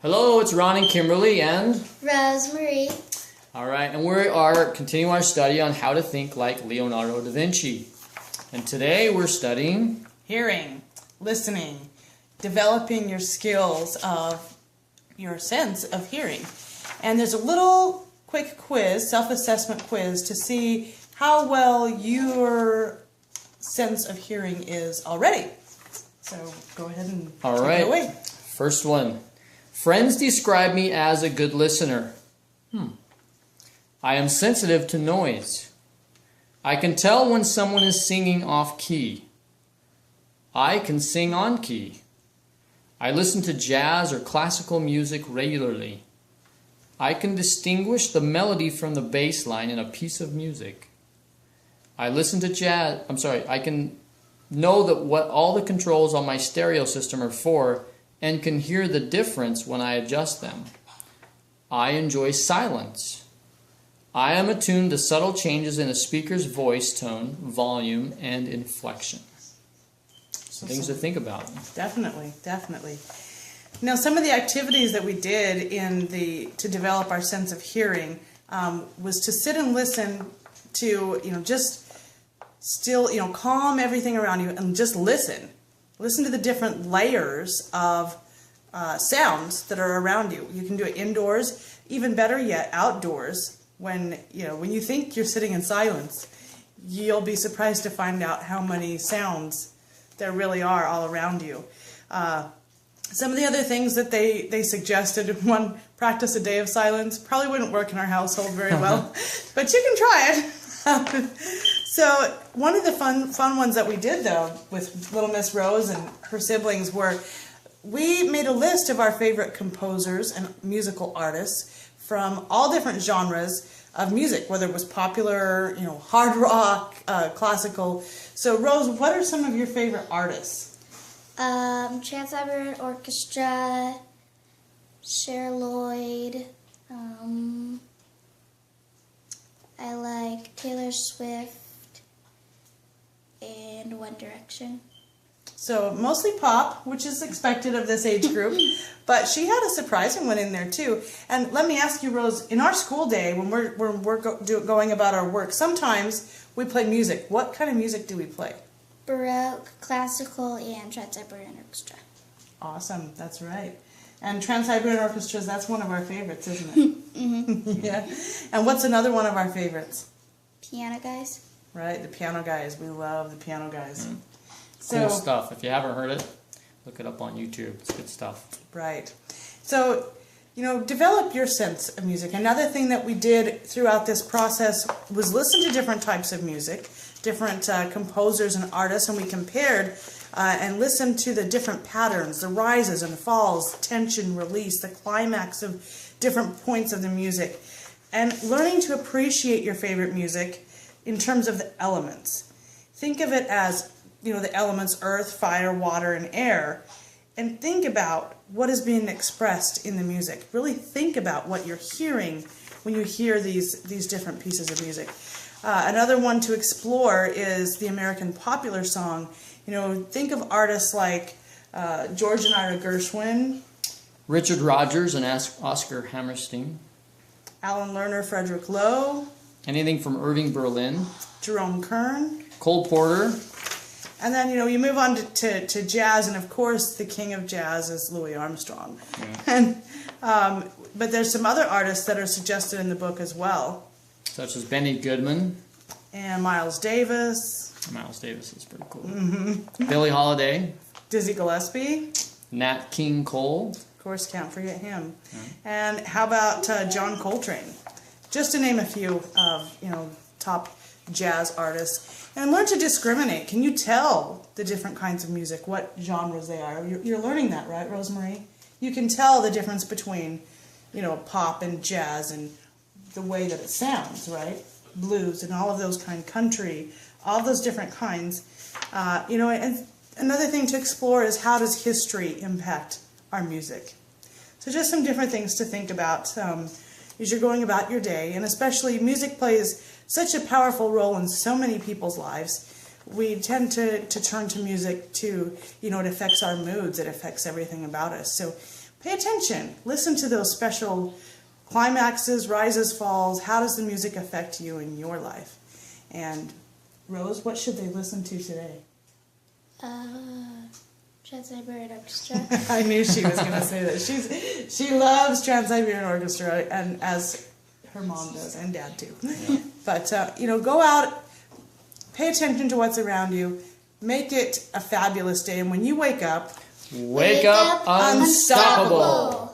Hello, it's Ron and Kimberly and Rosemarie. all right, and we are continuing our study on how to think like Leonardo da Vinci. And today we're studying hearing, listening, developing your skills of your sense of hearing. And there's a little quick quiz, self-assessment quiz, to see how well your sense of hearing is already. So go ahead and all take right. it away. First one. Friends describe me as a good listener. I am sensitive to noise. I can tell when someone is singing off key. I can sing on key. I listen to jazz or classical music regularly. I can distinguish the melody from the bass line in a piece of music. I can know that what all the controls on my stereo system are for and can hear the difference when I adjust them. I enjoy silence. I am attuned to subtle changes in a speaker's voice tone, volume, and inflection. Some things to think about. Definitely, definitely. Now, some of the activities that we did to develop our sense of hearing was to sit and listen to, calm everything around you and just listen. Listen to the different layers of sounds that are around you. You can do it indoors, even better yet, outdoors. When you think you're sitting in silence, you'll be surprised to find out how many sounds there really are all around you. Some of the other things that they suggested, one, practice a day of silence, probably wouldn't work in our household very well, but you can try it. So one of the fun ones that we did, though, with little Miss Rose and her siblings were we made a list of our favorite composers and musical artists from all different genres of music, whether it was popular, hard rock, classical. So Rose, what are some of your favorite artists? Trans-Siberian Orchestra, Cher Lloyd. I like Taylor Swift and One Direction. So mostly pop, which is expected of this age group, but she had a surprising one in there too. And let me ask you, Rose, in our school day, when we're going about our work, sometimes we play music. What kind of music do we play? Baroque, classical, and Trans-Siberian Orchestra. Awesome, that's right. And Trans-Siberian Orchestras, that's one of our favorites, isn't it? Mm-hmm. Yeah. And what's another one of our favorites? Piano Guys. Right, the Piano Guys. We love the Piano Guys. Cool stuff. If you haven't heard it, look it up on YouTube. It's good stuff. Right. So, develop your sense of music. Another thing that we did throughout this process was listen to different types of music, different composers and artists, and we compared and listened to the different patterns, the rises and falls, tension, release, the climax of different points of the music, and learning to appreciate your favorite music in terms of the elements. Think of it as, the elements earth, fire, water, and air, and think about what is being expressed in the music. Really think about what you're hearing when you hear these different pieces of music. Another one to explore is the American popular song. Think of artists like George and Ira Gershwin, Richard Rodgers and Oscar Hammerstein, Alan Lerner, Frederick Lowe, anything from Irving Berlin, Jerome Kern, Cole Porter. And then, you move on to jazz, and of course the king of jazz is Louis Armstrong. Yeah. And but there's some other artists that are suggested in the book as well. Such as Benny Goodman. And Miles Davis. Miles Davis is pretty cool. Mm-hmm. Billie Holiday. Dizzy Gillespie. Nat King Cole. Of course, can't forget him. Yeah. And how about John Coltrane? Just to name a few of, top jazz artists. And learn to discriminate. Can you tell the different kinds of music, what genres they are? You're learning that, right, Rosemarie? You can tell the difference between, pop and jazz and the way that it sounds, right? Blues and all of those country, all those different kinds. And another thing to explore is how does history impact our music? So just some different things to think about as you're going about your day, and especially music plays such a powerful role in so many people's lives. We tend to turn to music to, it affects our moods, it affects everything about us. So pay attention. Listen to those special climaxes, rises, falls. How does the music affect you in your life? And Rose, what should they listen to today? Trans-Siberian Orchestra. I knew she was going to say that. She loves Trans-Siberian Orchestra, and as her mom does, and dad too. But go out, pay attention to what's around you, make it a fabulous day, and when you wake up Wake up unstoppable.